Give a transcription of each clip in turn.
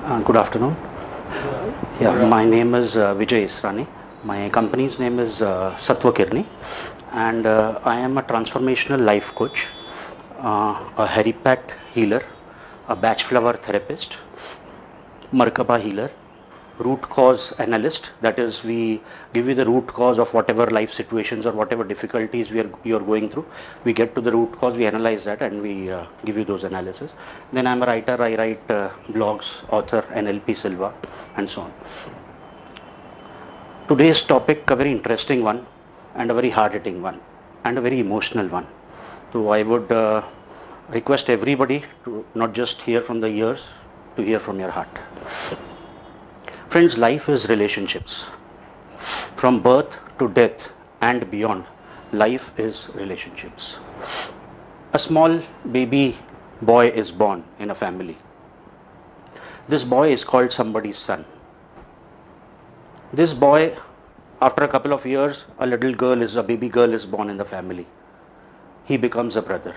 Good afternoon. Yeah, my name is Veejay Israani. My company's name is Kirni, and I am a transformational life coach, a Heripat healer, a batch flower therapist, Markaba healer, root cause analyst. That is, we give you the root cause of whatever life situations or whatever difficulties you're going through. We get to the root cause, we analyze that, and we give you those analysis. Then I'm a writer. I write blogs, author, NLP Silva, and so on. Today's topic, a very interesting one, and a very hard-hitting one, and a very emotional one. So I would request everybody to not just hear from the ears, to hear from your heart. Friends, life is relationships. From birth to death and beyond, life is relationships. A small baby boy is born in a family. This boy is called somebody's son. This boy, after a couple of years, a baby girl is born in the family. He becomes a brother,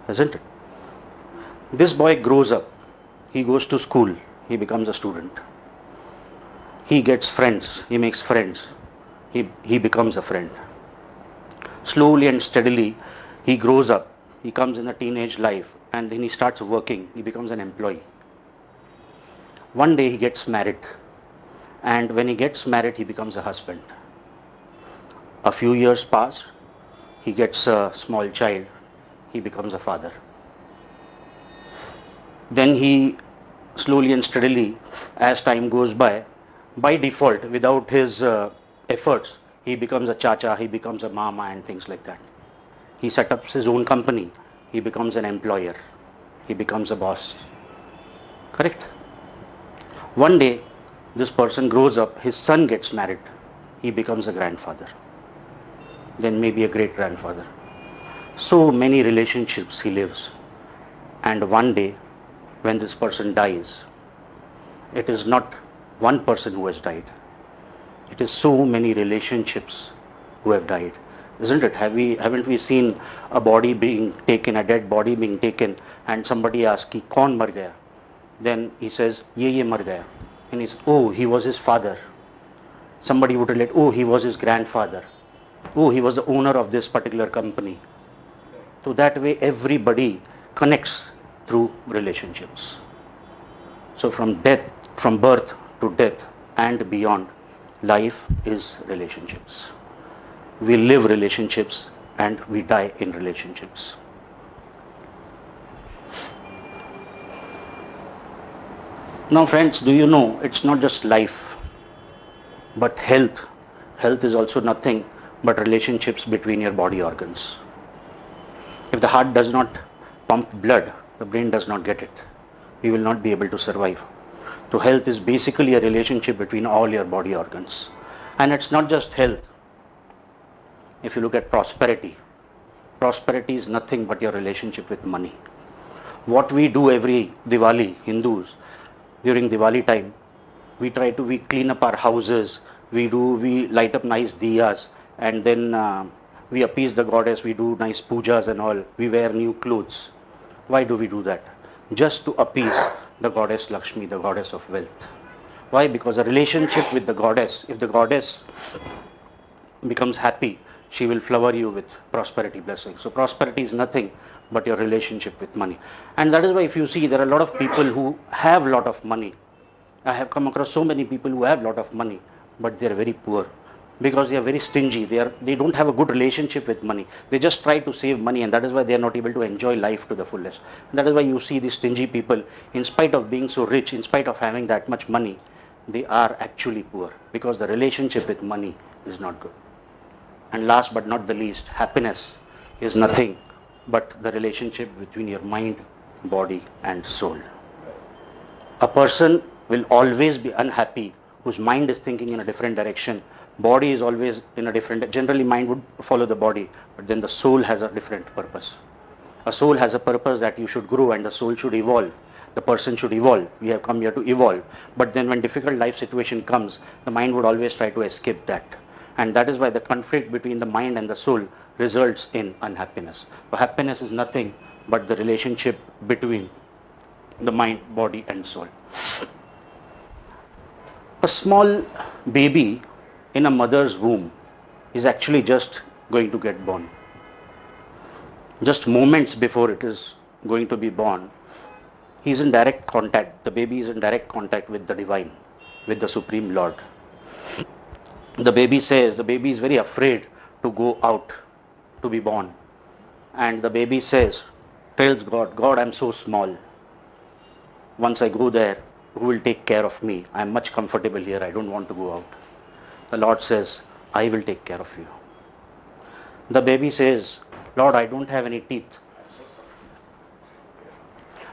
isn't it? This boy grows up. He goes to school. He becomes a student. He gets friends. He makes friends. He becomes a friend. Slowly and steadily, he grows up. He comes in a teenage life, and then he starts working. He becomes an employee. One day he gets married, and when he gets married, he becomes a husband. A few years pass. He gets a small child. He becomes a father. Then he slowly and steadily, as time goes by default, without his efforts, he becomes a chacha, he becomes a mama, and things like that. He sets up his own company. He becomes an employer. He becomes a boss. Correct? One day, this person grows up, his son gets married. He becomes a grandfather. Then maybe a great grandfather. So many relationships he lives. And one day, when this person dies, it is not one person who has died. It is so many relationships who have died. Isn't it? Haven't we seen a body being taken, a dead body being taken, and somebody asks, "Ki kaun mar gaya?" Then he says, "Ye mar gaya." And he says, "Oh, he was his father." Somebody would relate, "Oh, he was his grandfather. Oh, he was the owner of this particular company." So that way everybody connects through relationships. So from birth to death and beyond, life is relationships. We live relationships and we die in relationships. Now friends, do you know it's not just life, but health. Health is also nothing but relationships between your body organs. If the heart does not pump blood, the brain does not get it. We will not be able to survive. So health is basically a relationship between all your body organs. And it's not just health. If you look at prosperity, prosperity is nothing but your relationship with money. What we do every Diwali, Hindus, during Diwali time, we clean up our houses, we light up nice diyas, and then we appease the goddess, we do nice pujas and all, we wear new clothes. Why do we do that? Just to appease the goddess Lakshmi, the goddess of wealth. Why? Because a relationship with the goddess, if the goddess becomes happy, she will flower you with prosperity blessings. So prosperity is nothing but your relationship with money. And that is why if you see, there are a lot of people who have a lot of money. I have come across so many people who have a lot of money, but they are very poor because they are very stingy. They don't have a good relationship with money. They just try to save money, and that is why they are not able to enjoy life to the fullest. And that is why you see these stingy people, in spite of being so rich, in spite of having that much money, they are actually poor because the relationship with money is not good. And last but not the least, happiness is nothing but the relationship between your mind, body, and soul. A person will always be unhappy whose mind is thinking in a different direction. Body is always in a different, generally mind would follow the body, but then the soul has a different purpose. A soul has a purpose that you should grow and the soul should evolve. The person should evolve. We have come here to evolve. But then when difficult life situation comes, the mind would always try to escape that. And that is why the conflict between the mind and the soul results in unhappiness. So happiness is nothing but the relationship between the mind, body and soul. A small baby in a mother's womb is actually just going to get born. Just moments before it is going to be born, he is in direct contact, the baby is in direct contact with the divine, with the Supreme Lord. The baby says, the baby is very afraid to go out to be born. And the baby says, tells God, God, I'm so small. Once I go there, who will take care of me? I'm much comfortable here, I don't want to go out. The Lord says, I will take care of you. The baby says, Lord, I don't have any teeth.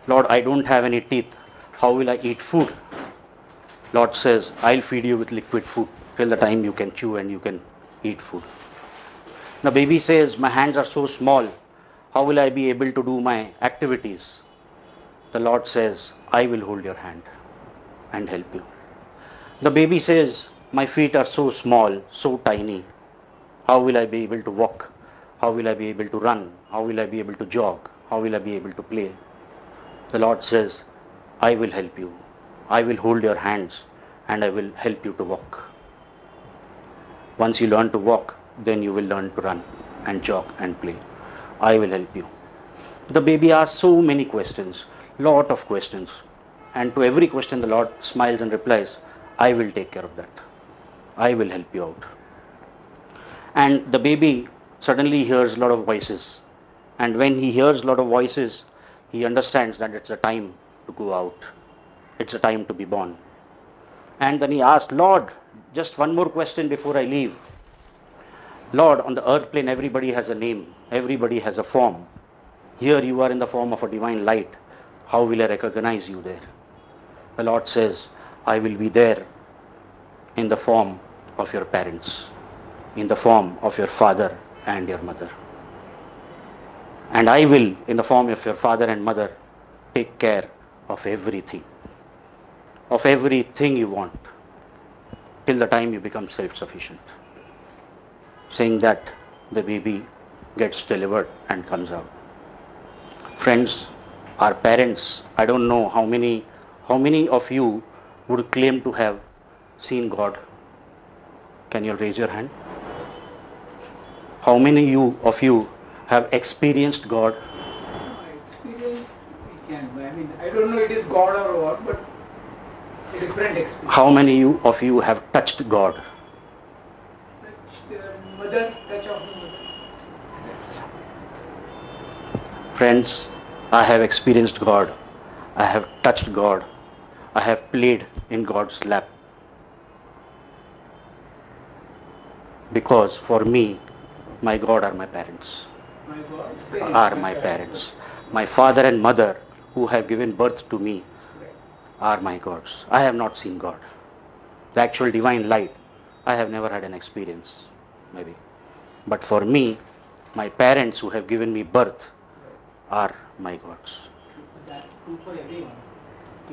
Lord, I don't have any teeth. How will I eat food? Lord says, I'll feed you with liquid food till the time you can chew and you can eat food. The baby says, my hands are so small. How will I be able to do my activities? The Lord says, I will hold your hand and help you. The baby says, my feet are so small, so tiny. How will I be able to walk? How will I be able to run? How will I be able to jog? How will I be able to play? The Lord says, I will help you. I will hold your hands and I will help you to walk. Once you learn to walk, then you will learn to run and jog and play. I will help you. The baby asks so many questions, lot of questions. And to every question the Lord smiles and replies, I will take care of that. I will help you out. And the baby suddenly hears a lot of voices. And when he hears a lot of voices, he understands that it's a time to go out. It's a time to be born. And then he asked, Lord, just one more question before I leave. Lord, on the earth plane, everybody has a name. Everybody has a form. Here you are in the form of a divine light. How will I recognize you there? The Lord says, I will be there in the form of your parents, in the form of your father and your mother. And I will, in the form of your father and mother, take care of everything you want, till the time you become self-sufficient. Saying that, the baby gets delivered and comes out. Friends, our parents, I don't know how many of you would claim to have seen God. Can you raise your hand? How many of you have experienced God? Experience, we can. I mean, I don't know it is God or what, but a different experience. How many of you have touched God? Touch of the mother. Friends, I have experienced God. I have touched God. I have played in God's lap. Because for me, my God are my parents. My God, Are my parents. My father and mother who have given birth to me are my gods. I have not seen God. The actual divine light, I have never had an experience, maybe. But for me, my parents who have given me birth are my gods. That's true for everyone.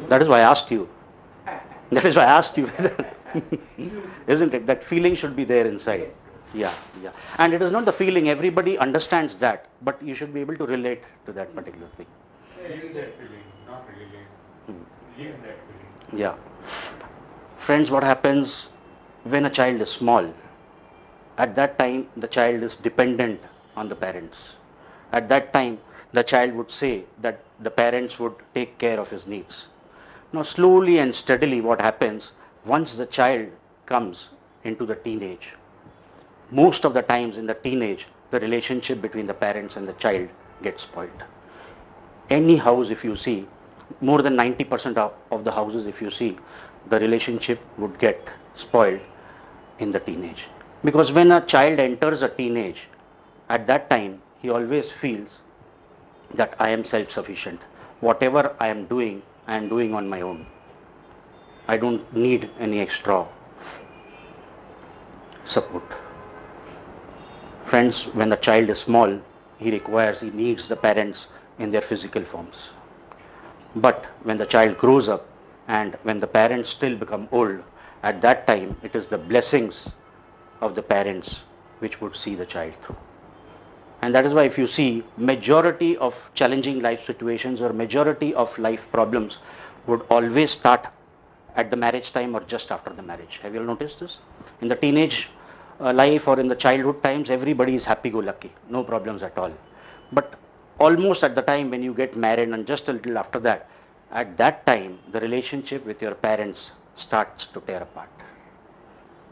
That is why I asked you. That is why I asked you whether, isn't it? That feeling should be there inside. Yes. Yeah. And it is not the feeling, everybody understands that, but you should be able to relate to that particular thing. Live that feeling, not relate. Live that feeling. Yeah. Friends, what happens when a child is small? At that time, the child is dependent on the parents. At that time, the child would say that the parents would take care of his needs. Now, slowly and steadily, what happens once the child comes into the teenage? Most of the times in the teenage, the relationship between the parents and the child gets spoiled. Any house, if you see, more than 90% of the houses, if you see, the relationship would get spoiled in the teenage. Because when a child enters a teenage, at that time, he always feels that I am self-sufficient. Whatever I am doing on my own. I don't need any extra support. Friends, when the child is small, he needs the parents in their physical forms. But when the child grows up and when the parents still become old, at that time it is the blessings of the parents which would see the child through. And that is why if you see majority of challenging life situations or majority of life problems would always start at the marriage time or just after the marriage. Have you all noticed this? In the teenage life or in the childhood times, everybody is happy-go-lucky, no problems at all. But almost at the time when you get married and just a little after that, at that time, the relationship with your parents starts to tear apart.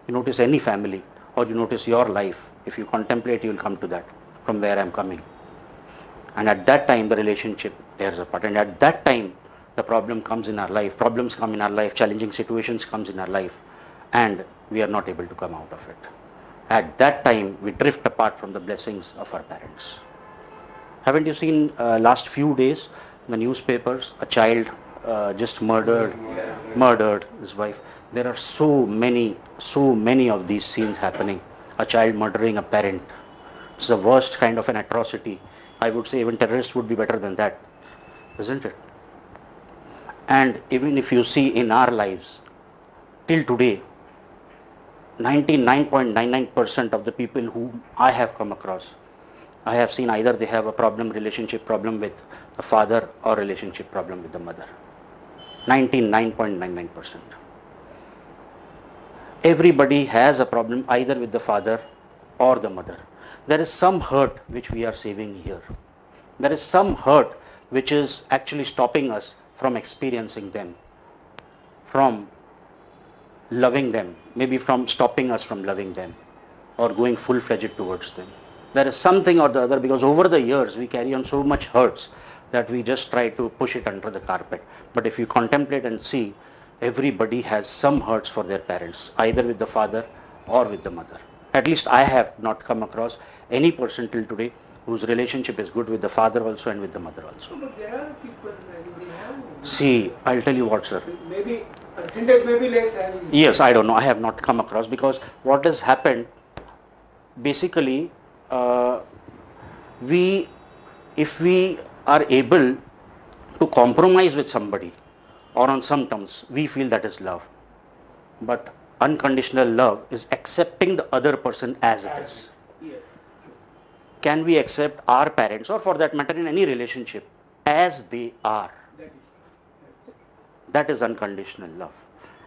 You notice any family or you notice your life, if you contemplate, you will come to that from where I am coming. And at that time, the relationship tears apart. And at that time, the problem comes in our life, problems come in our life, challenging situations comes in our life, and we are not able to come out of it. At that time, we drift apart from the blessings of our parents. Haven't you seen last few days in the newspapers, a child just murdered his wife? There are so many of these scenes happening. A child murdering a parent. It's the worst kind of an atrocity. I would say even terrorists would be better than that, isn't it? And even if you see in our lives, till today, 99.99% of the people whom I have come across, I have seen either they have a relationship problem with the father or relationship problem with the mother. 99.99%. Everybody has a problem either with the father or the mother. There is some hurt which we are saving here. There is some hurt which is actually stopping us from experiencing them, from loving them, maybe from stopping us from loving them or going full-fledged towards them. There is something or the other, because over the years we carry on so much hurts that we just try to push it under the carpet. But if you contemplate and see, everybody has some hurts for their parents, either with the father or with the mother. At least I have not come across any person till today whose relationship is good with the father also and with the mother also. But there are people, they have. See, I'll tell you what, sir. Maybe percentage may be less as you Yes, said. I don't know. I have not come across, because what has happened, basically, if we are able to compromise with somebody or on some terms, we feel that is love. But unconditional love is accepting the other person as it is. Yes. Can we accept our parents, or for that matter in any relationship, as they are? That is true. That is unconditional love.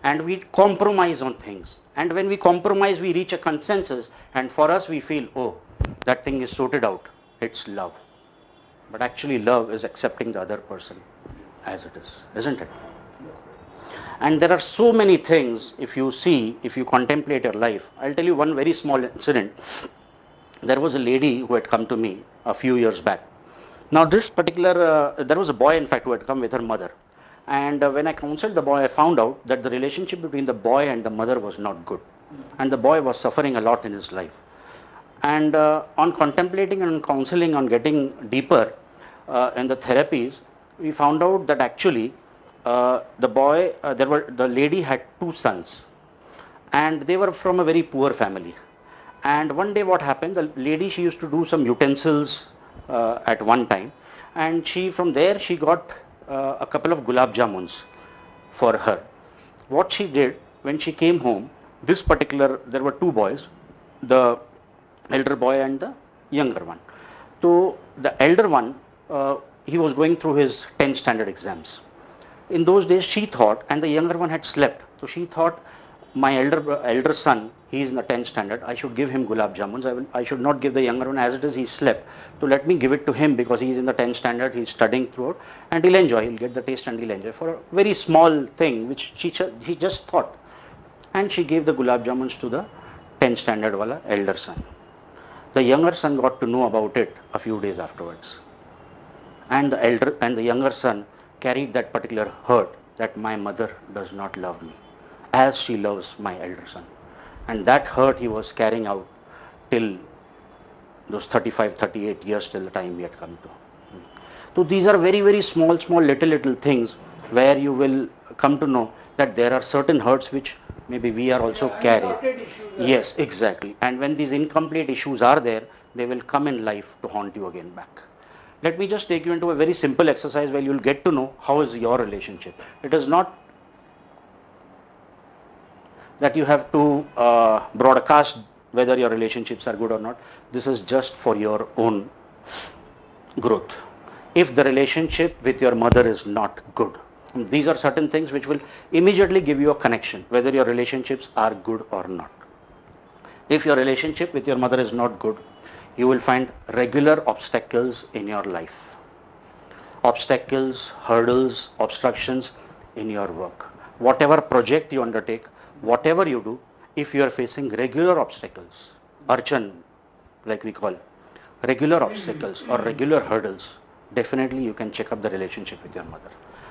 And we compromise on things. And when we compromise, we reach a consensus. And for us, we feel, oh, that thing is sorted out. It's love. But actually, love is accepting the other person as it is, isn't it? And there are so many things, if you see, if you contemplate your life. I'll tell you one very small incident. There was a lady who had come to me a few years back. Now this particular, there was a boy in fact who had come with her mother. And when I counseled the boy, I found out that the relationship between the boy and the mother was not good. And the boy was suffering a lot in his life. And on contemplating and counseling, on getting deeper in the therapies, we found out that actually the lady had two sons. And they were from a very poor family. And one day what happened, the lady, she used to do some utensils at one time, and from there she got a couple of gulab jamuns for her. What she did, when she came home, there were two boys, the elder boy and the younger one. So the elder one, he was going through his 10th standard exams. In those days she thought, and the younger one had slept, so she thought, my elder son, he is in the 10th standard, I should give him gulab jamuns. I should not give the younger one as it is, he slept. So let me give it to him, because he is in the 10th standard, he is studying throughout, and he'll enjoy, he'll get the taste and he'll enjoy, for a very small thing which he just thought. And she gave the gulab jamuns to the 10th standard wala elder son. The younger son got to know about it a few days afterwards. And the younger son carried that particular hurt, that my mother does not love me as she loves my elder son. And that hurt he was carrying out till those 35, 38 years, till the time he had come to. So these are very, very small, little things where you will come to know that there are certain hurts which maybe we are also carrying. Unsorted issues are Yes, exactly. And when these incomplete issues are there, they will come in life to haunt you again back. Let me just take you into a very simple exercise where you will get to know how is your relationship. It is not that you have to broadcast whether your relationships are good or not. This is just for your own growth. If the relationship with your mother is not good, these are certain things which will immediately give you a connection, whether your relationships are good or not. If your relationship with your mother is not good, you will find regular obstacles in your life. Obstacles, hurdles, obstructions in your work. Whatever project you undertake, whatever you do, if you are facing regular obstacles, archan, like we call, regular obstacles or regular hurdles, definitely you can check up the relationship with your mother.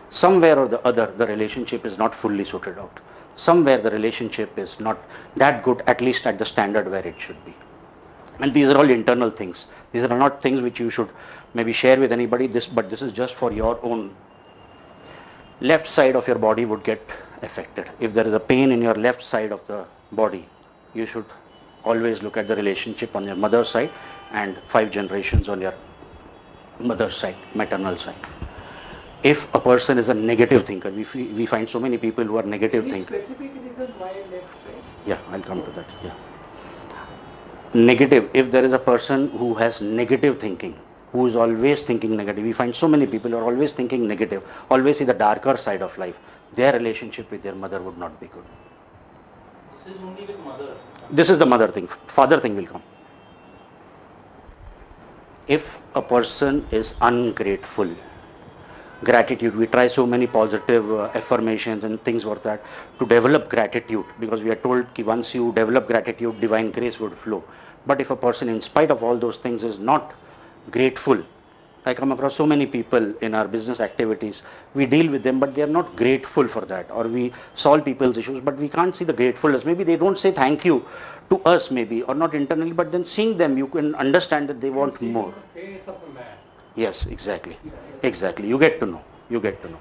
Somewhere or the other, the relationship is not fully sorted out. Somewhere the relationship is not that good, at least at the standard where it should be. And these are all internal things. These are not things which you should maybe share with anybody, but this is just for your own. Left side of your body would get affected. If there is a pain in your left side of the body, you should always look at the relationship on your mother's side and 5 generations on your mother's side, maternal side. If a person is a negative thinker, we find so many people who are negative Any thinkers. specific reason why left side? Yeah, I'll come to that. Yeah. Negative, if there is a person who has negative thinking, who is always thinking negative, we find so many people who are always thinking negative, always see the darker side of life, their relationship with their mother would not be good. This is only with mother. This is the mother thing. Father thing will come. If a person is ungrateful, gratitude, we try so many positive affirmations and things like that to develop gratitude, because we are told that once you develop gratitude, divine grace would flow. But if a person, in spite of all those things, is not grateful, I come across so many people in our business activities, we deal with them, but they are not grateful for that, or we solve people's issues, but we can't see the gratefulness. Maybe they don't say thank you to us, maybe, or not internally, but then seeing them, you can understand that they want more. Face of a man. Yes, exactly. Exactly. You get to know. You get to know.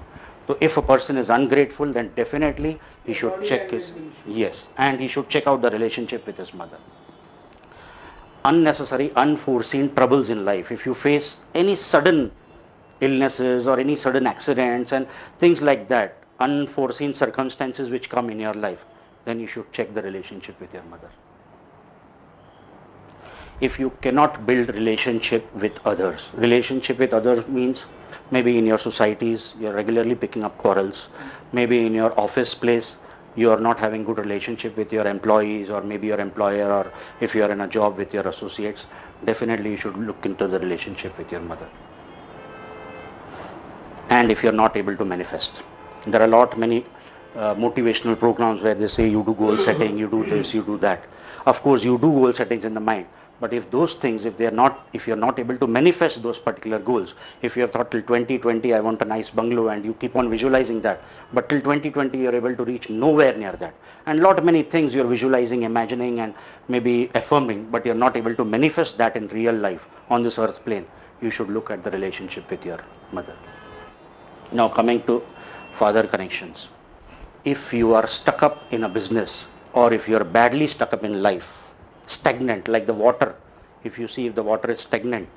So if a person is ungrateful, then definitely he should check his, yes, and he should check out the relationship with his mother. Unnecessary, unforeseen troubles in life. If you face any sudden illnesses or any sudden accidents and things like that, unforeseen circumstances which come in your life, then you should check the relationship with your mother. If you cannot build relationship with others means maybe in your societies you are regularly picking up quarrels, maybe in your office place you are not having good relationship with your employees, or maybe your employer, or if you are in a job with your associates, definitely you should look into the relationship with your mother. And if you are not able to manifest, there are many motivational programs where they say you do goal setting, you do this, you do that. Of course you do goal settings in the mind, but if those things, if you are not able to manifest those particular goals, if you have thought till 2020 I want a nice bungalow, and you keep on visualizing that, but till 2020 you are able to reach nowhere near that, and many things you are visualizing, imagining and maybe affirming, but you are not able to manifest that in real life on this earth plane, you should look at the relationship with your mother. Now coming to father connections. If you are stuck up in a business, or if you are badly stuck up in life, stagnant like the water, if you see, if the water is stagnant,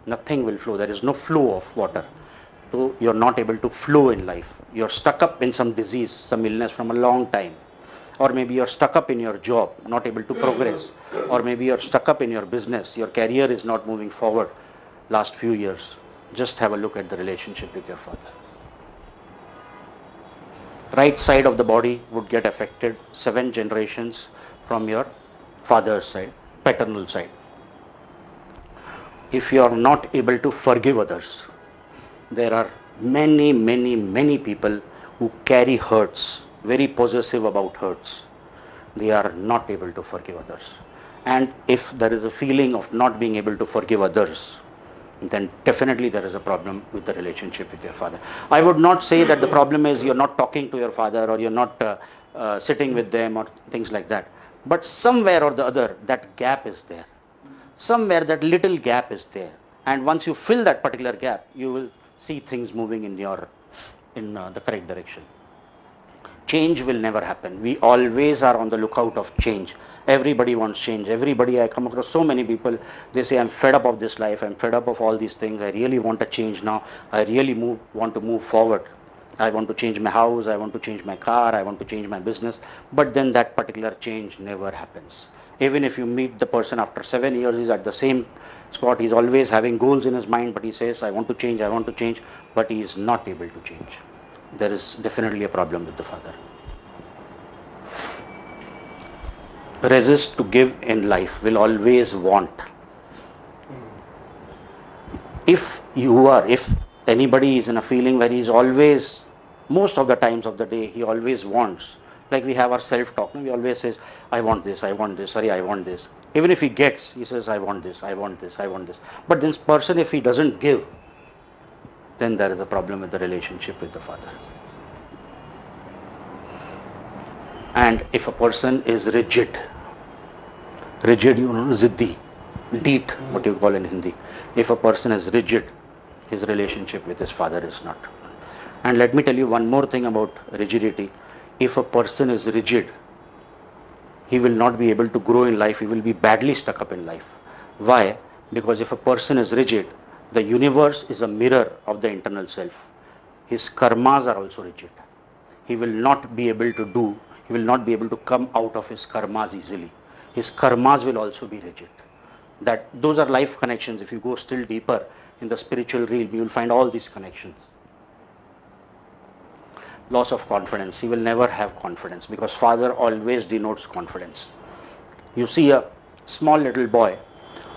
nothing will flow, there is no flow of water, so you are not able to flow in life. You are stuck up in some disease, some illness from a long time, or maybe you are stuck up in your job, not able to progress, or maybe you are stuck up in your business, your career is not moving forward last few years. Just have a look at the relationship with your father. Right side of the body would get affected 7 generations from your father's side, paternal side. If you are not able to forgive others, there are many people who carry hurts, very possessive about hurts. They are not able to forgive others. And if there is a feeling of not being able to forgive others, then definitely there is a problem with the relationship with your father. I would not say that the problem is you're not talking to your father, or you're not sitting with them, or things like that. But somewhere or the other, that gap is there. Somewhere that little gap is there. And once you fill that particular gap, you will see things moving in the correct direction. Change will never happen. We always are on the lookout of change. Everybody wants change. Everybody, I come across so many people, they say, I'm fed up of this life, I'm fed up of all these things, I really want a change now, I really want to move forward. I want to change my house, I want to change my car, I want to change my business, but then that particular change never happens. Even if you meet the person after 7 years, he's at the same spot. He's always having goals in his mind, but he says, I want to change, I want to change, but he is not able to change. There is definitely a problem with the father. Resist to give in life, will always want. If anybody is in a feeling where he's always, most of the times of the day, he always wants, like we have our self-talk, no? He always says, I want this, sorry, I want this. Even if he gets, he says, I want this, I want this, I want this. But this person, if he doesn't give, then there is a problem with the relationship with the father. And if a person is rigid, you know, ziddi, deet, what you call in Hindi. If a person is rigid, his relationship with his father is not. And let me tell you one more thing about rigidity. If a person is rigid, he will not be able to grow in life, he will be badly stuck up in life. Why? Because if a person is rigid, the universe is a mirror of the internal self. His karmas are also rigid. He will not be able to come out of his karmas easily. His karmas will also be rigid. Those are life connections. If you go still deeper in the spiritual realm, you will find all these connections. Loss of confidence. He will never have confidence because father always denotes confidence. You see a small little boy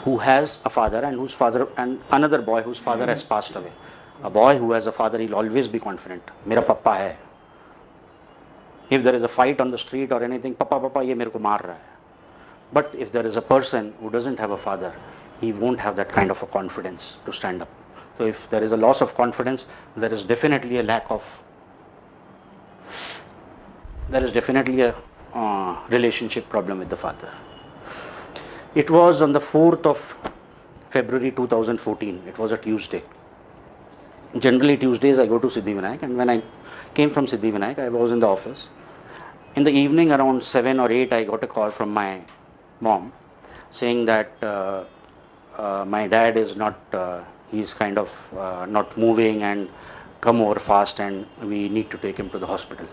who has a father and another boy whose father has passed away. A boy who has a father, he'll always be confident. Mera papa hai. If there is a fight on the street or anything, papa, ye mere ko maar raha hai. But if there is a person who doesn't have a father, he won't have that kind of a confidence to stand up. So if there is a loss of confidence, there is definitely a relationship problem with the father. It was on the 4th of February 2014. It was a Tuesday. Generally Tuesdays I go to Siddhivinayak, and when I came from Siddhivinayak, I was in the office. In the evening around 7 or 8, I got a call from my mom saying that my dad is not, he's kind of not moving and come over fast and we need to take him to the hospital.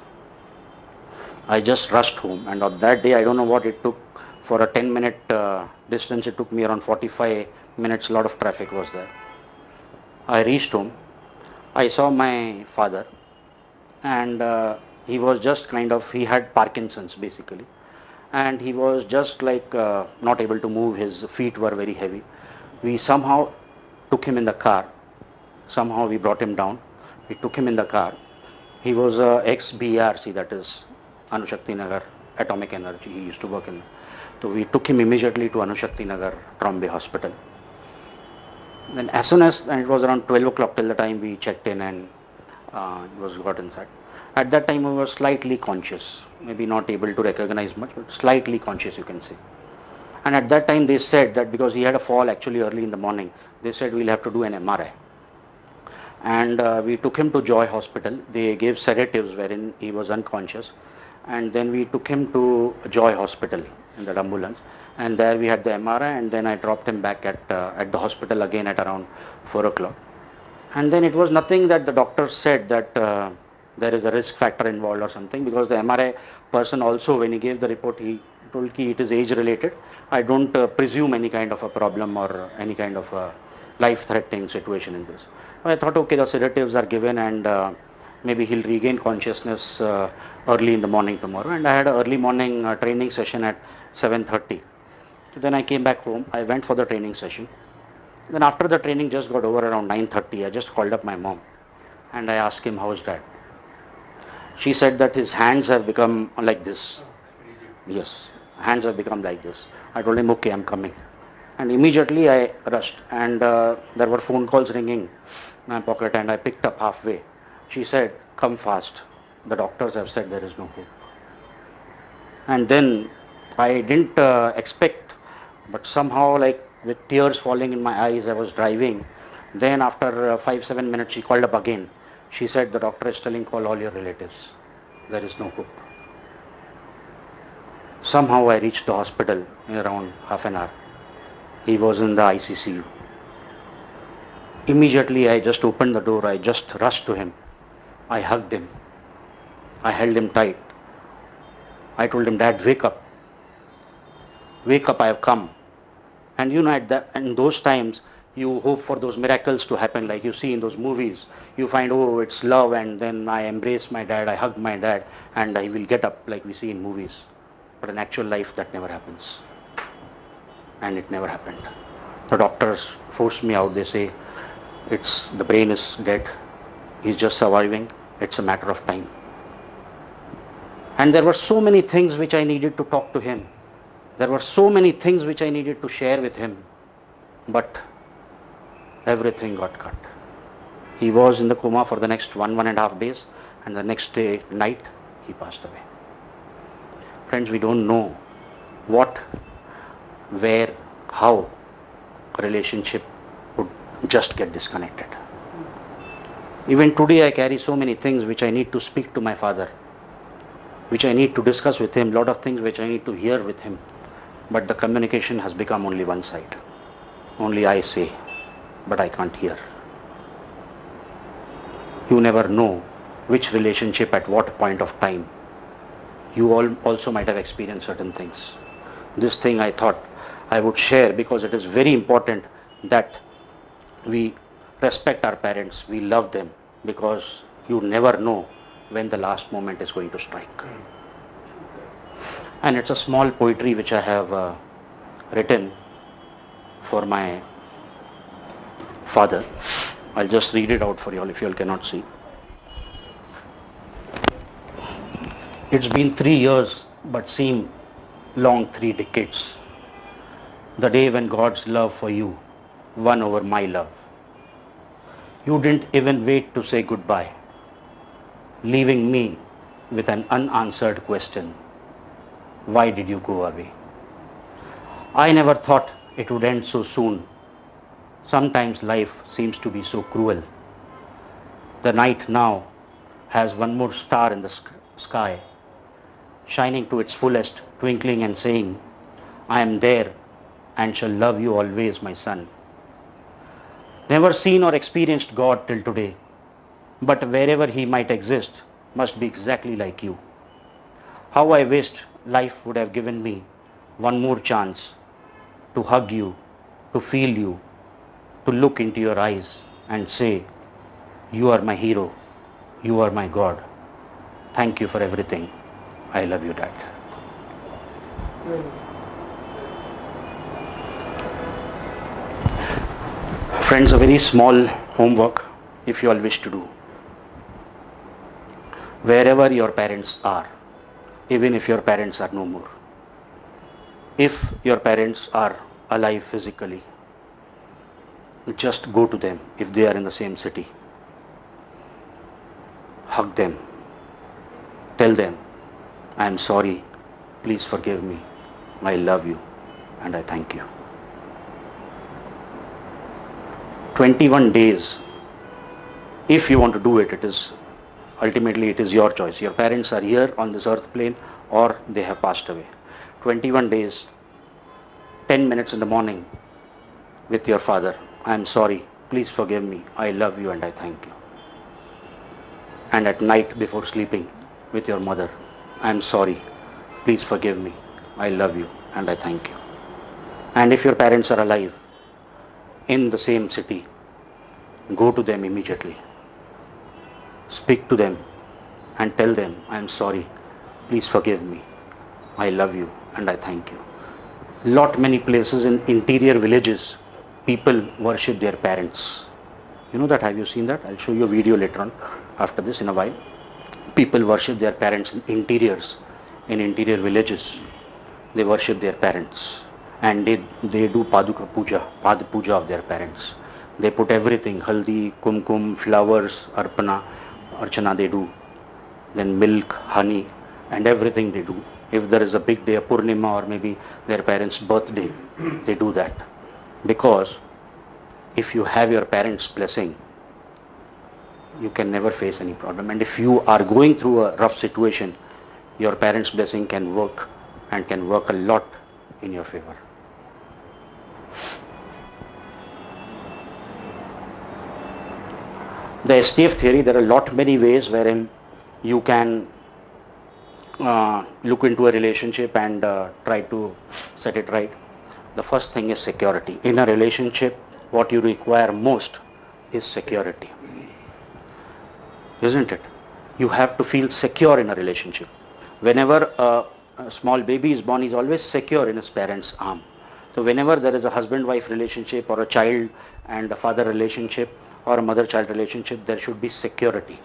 I just rushed home, and on that day I don't know what it took. For a 10-minute distance, it took me around 45 minutes, a lot of traffic was there. I reached home, I saw my father, and he was just he had Parkinson's basically, and he was just like not able to move, his feet were very heavy. We somehow took him in the car, somehow we brought him down, we took him in the car. He was ex-BRC, that is Anushakti Nagar Atomic Energy, he used to work in. So we took him immediately to Anushakti Nagar Trombay Hospital. Then as soon as, and it was around 12 o'clock till the time we checked in and he was got inside. At that time we were slightly conscious, maybe not able to recognize much, but slightly conscious you can say. And at that time they said that because he had a fall actually early in the morning, they said we'll have to do an MRI. And we took him to Joy Hospital. They gave sedatives wherein he was unconscious, and then we took him to Joy Hospital in the ambulance, and there we had the MRI, and then I dropped him back at the hospital again at around 4 o'clock. And then it was nothing that the doctor said that there is a risk factor involved or something, because the MRI person also, when he gave the report, he told that it is age related. I don't presume any kind of a problem or any kind of a life threatening situation in this. I thought, okay, the sedatives are given and maybe he'll regain consciousness early in the morning tomorrow. And I had an early morning training session at 7:30. So then I came back home, I went for the training session. Then after the training just got over around 9:30, I just called up my mom and I asked him, how's dad? She said that his hands have become like this. Yes, hands have become like this. I told him, okay, I'm coming. And immediately I rushed, and there were phone calls ringing in my pocket, and I picked up halfway. She said, come fast. The doctors have said there is no hope. And then I didn't expect, but somehow, like with tears falling in my eyes, I was driving. Then after 5-7 minutes, she called up again. She said, the doctor is telling, call all your relatives. There is no hope. Somehow I reached the hospital in around half an hour. He was in the ICCU. Immediately I just opened the door, I just rushed to him. I hugged him. I held him tight. I told him, Dad, wake up. wake up, I have come. And you know, in those times, you hope for those miracles to happen, like you see in those movies. You find, oh, it's love, and then I embrace my dad, I hug my dad, and I will get up, like we see in movies. But in actual life, that never happens. And it never happened. The doctors forced me out. They say, the brain is dead. He's just surviving. It's a matter of time. And there were so many things which I needed to talk to him. There were so many things which I needed to share with him. But everything got cut. He was in the coma for the next 1.5 days, and the next day, night, he passed away. Friends, we don't know what, where, how a relationship would just get disconnected. Even today, I carry so many things which I need to speak to my father, which I need to discuss with him, lot of things which I need to hear with him. But the communication has become only one side. Only I say, but I can't hear. You never know which relationship at what point of time. You all also might have experienced certain things. This thing I thought I would share because it is very important that we respect our parents, we love them, because you never know when the last moment is going to strike. And it's a small poetry which I have written for my father. I'll just read it out for you all if you all cannot see. It's been 3 years but seem long 3 decades. The day when God's love for you won over my love. You didn't even wait to say goodbye, leaving me with an unanswered question. Why did you go away? I never thought it would end so soon. Sometimes life seems to be so cruel. The night now has one more star in the sky, shining to its fullest, twinkling and saying, I am there and shall love you always, my son. Never seen or experienced God till today, but wherever he might exist, must be exactly like you. How I wished life would have given me one more chance to hug you, to feel you, to look into your eyes and say, you are my hero, you are my God. Thank you for everything. I love you, Dad. Friends, a very small homework if you all wish to do. Wherever your parents are, even if your parents are no more, if your parents are alive physically, just go to them if they are in the same city. Hug them. Tell them, I am sorry, please forgive me, I love you, and I thank you. 21 days, if you want to do it, ultimately it is your choice. Your parents are here on this earth plane or they have passed away. 21 days, 10 minutes in the morning with your father. I am sorry, please forgive me, I love you and I thank you. And at night before sleeping with your mother, I am sorry, please forgive me, I love you and I thank you. And if your parents are alive in the same city, go to them immediately. Speak to them and tell them, I am sorry, please forgive me, I love you and I thank you. Many places in interior villages, people worship their parents. You know that? Have you seen that? I'll show you a video later on after this in a while. People worship their parents in interiors, in interior villages. They worship their parents and they do Paduka Puja, Pad Puja of their parents. They put everything, haldi, kumkum, flowers, archana they do. Then milk, honey and everything they do. If there is a big day, a Purnima or maybe their parents' birthday, they do that. Because if you have your parents' blessing, you can never face any problem. And if you are going through a rough situation, your parents' blessing can work and can work a lot in your favor. The STF theory, there are many ways wherein you can look into a relationship and try to set it right, the first thing is security. In a relationship, what you require most is security, isn't it? You have to feel secure in a relationship. Whenever a small baby is born, he is always secure in his parents' arm. So whenever there is a husband-wife relationship or a child and a father relationship or a mother-child relationship, there should be security.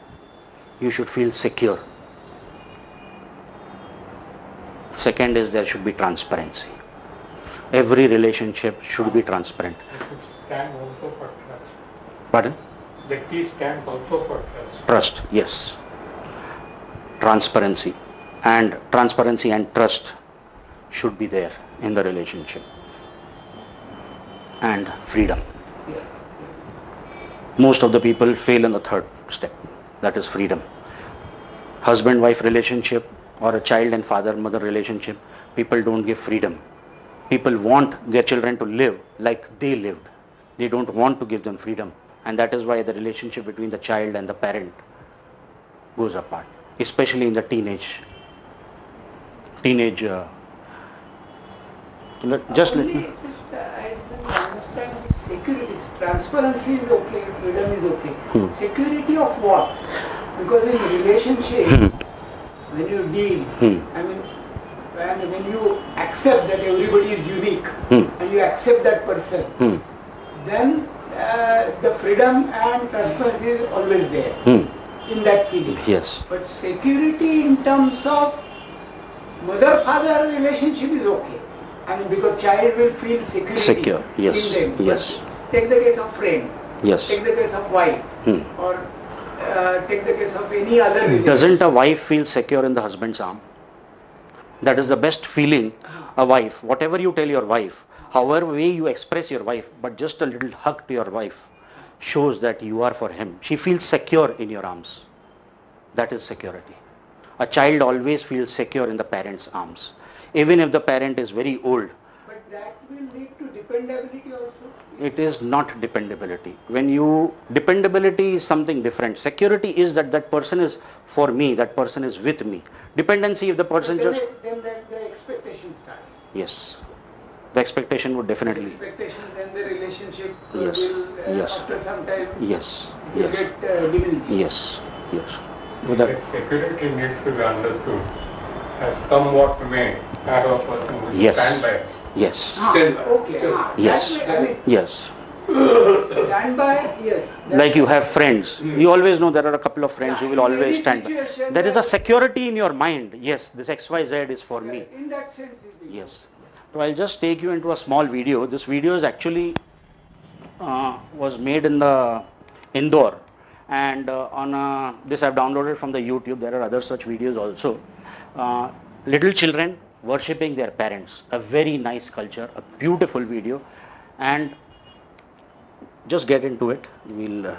You should feel secure. Second is there should be transparency. Every relationship should be transparent. It should stand also for trust. Pardon? The T stands also for trust. Trust, yes. Transparency. And transparency and trust should be there in the relationship. And freedom. Most of the people fail in the third step, that is freedom. Husband-wife relationship or a child and father-mother relationship, people don't give freedom. People want their children to live like they lived. They don't want to give them freedom. And that is why the relationship between the child and the parent goes apart, especially in the teenage. Just let me. I don't understand the security. Transparency is okay, freedom is okay. Security of what? Because in relationship, when you deal, I mean, when you accept that everybody is unique and you accept that person, then the freedom and transparency is always there in that feeling. Yes. But security in terms of mother-father relationship is okay. I mean, because child will feel secure, yes, in them. yes. But take the case of friend, Yes. take the case of wife, or take the case of any other relationship. Doesn't a wife feel secure in the husband's arm? That is the best feeling. A wife, whatever you tell your wife, however way you express your wife, but just a little hug to your wife shows that you are for him. She feels secure in your arms. That is security. A child always feels secure in the parent's arms, even if the parent is very old. But that will lead to dependability also. It is not dependability. Dependability is something different. Security is that that person is for me, that person is with me. Dependency, if the person then just... then the expectation starts. Yes. The expectation would definitely... Expectation, then the relationship Yes. will, Yes. after some time, Yes. will Yes. get diminished. Yes. Yes. That security needs to be understood as somewhat may have a person who Yes. stand by. Yes. Stand by. Okay. Yes. That way, I mean, Yes. stand by, yes. Like you have friends. You always know there are a couple of friends who will in always any stand by. situation There is a that- security in your mind. Yes, this XYZ is for me. In that sense, it is. Yes. So I'll just take you into a small video. This video is actually was made in the Indore, and this I've downloaded from the YouTube. There are other such videos also. Little children worshipping their parents. A very nice culture, a beautiful video, and just get into it. We'll.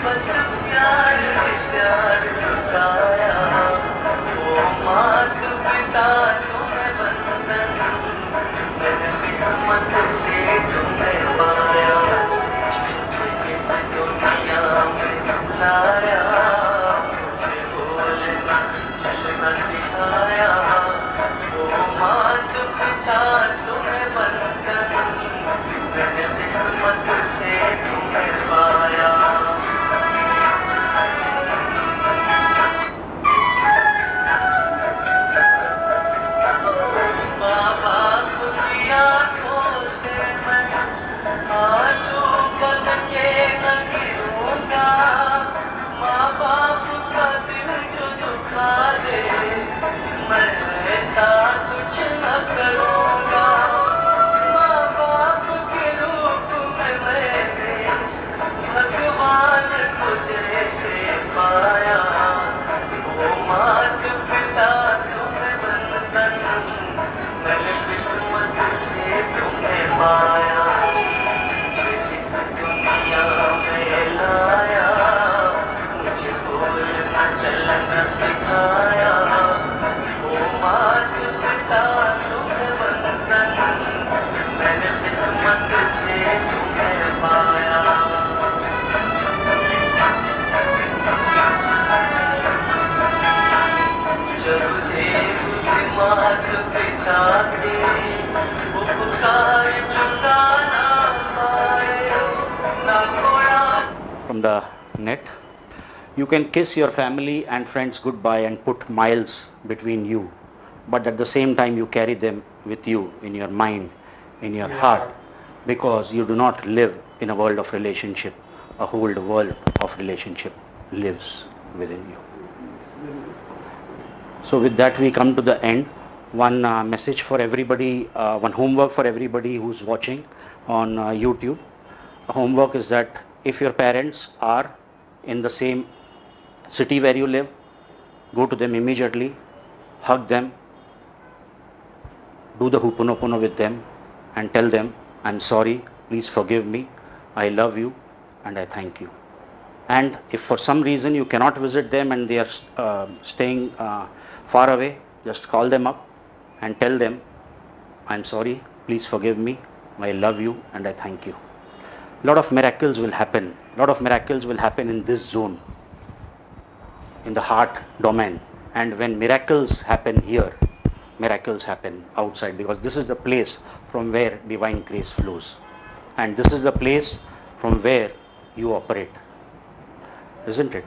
बस प्यार प्यार से पाया, वो मात पिता तुम्हें बंधन, मैंने किस्मत से तुम्हें पाया, जिस दुनिया में लाया, मुझे बोलना चलना सिखाया, वो मात पिता तुम्हें बंधन, मैंने किस्मत से तुम्हें पाया। जब देव मात पिता थे, वो पुकार चुकाना पाए, ना घोड़ा। From the net, you can kiss your family and friends goodbye and put miles between you, but at the same time you carry them with you in your mind, in your heart, because you do not live in a world of relationship. A whole world of relationship lives within you. So with that we come to the end. One message for everybody, one homework for everybody who's watching on YouTube. A homework is that if your parents are in the same city where you live, go to them immediately, hug them, do the Ho'oponopono with them and tell them, I'm sorry, please forgive me, I love you and I thank you. And if for some reason you cannot visit them and they are staying far away, just call them up and tell them, I'm sorry, please forgive me, I love you and I thank you. Lot of miracles will happen. Lot of miracles will happen in this zone, in the heart domain. And when miracles happen here, miracles happen outside, because this is the place from where divine grace flows. And this is the place from where you operate. Isn't it?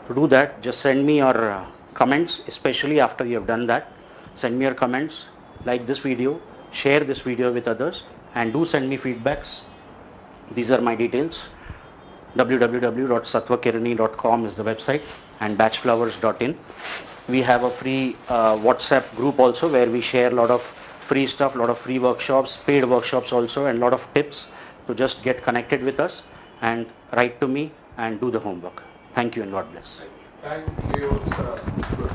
To do that, just send me your comments, especially after you have done that. Send me your comments, like this video, share this video with others, and do send me feedbacks. These are my details. www.satvakirani.com is the website and batchflowers.in. We have a free WhatsApp group also where we share a lot of free stuff, a lot of free workshops, paid workshops also, and a lot of tips to just get connected with us and write to me and do the homework. Thank you and God bless. Thank you, sir. Good.